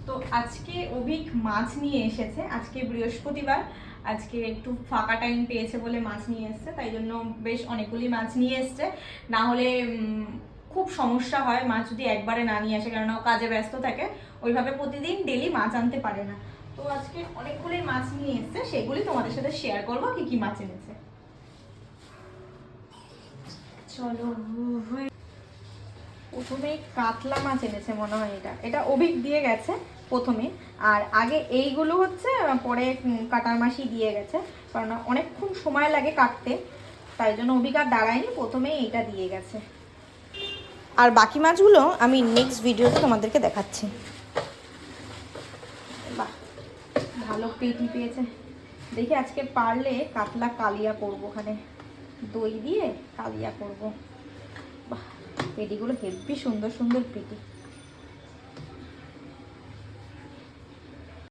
তো আজকে অভিক মাছ নিয়ে এসেছে। আজকে বৃহস্পতিবার, আজকে একটু ফাঁকা টাইম পেয়েছে বলে মাছ নিয়ে এসেছে, তাই জন্য বেশ অনেকগুলি মাছ নিয়ে এসছে। না হলে খুব সমস্যা হয় মাছ যদি একবারে না নিয়ে আসে, কেননা কাজে ব্যস্ত থাকে, ওইভাবে প্রতিদিন ডেলি মাছ আনতে পারে না। তো আজকে অনেকগুলি মাছ নিয়ে এসছে, সেগুলি তোমাদের সাথে শেয়ার করবো কি কি মাছ এনেছে। চলো, প্রথমে কাতলা মাছ এনেছে মনে হয়, এটা অভিক দিয়ে গেছে প্রথমে। আর আগে এইগুলো হচ্ছে পরে কাটার মাসি দিয়ে গেছে, কারণ অনেকক্ষণ সময় লাগে কাটতে, তাই জন্য অভিক আর দাঁড়ায়নি, প্রথমেই এইটা দিয়ে গেছে। আর বাকি মাছগুলো আমি নেক্সট ভিডিওতে তোমাদেরকে দেখাচ্ছি। বাহ, ভালো পেটি পেয়েছে। দেখি আজকে পারলে কাতলা কালিয়া করবো, ওখানে দই দিয়ে কালিয়া করবো। বাহ, পেটিগুলো হেব্বি সুন্দর সুন্দর পেটি।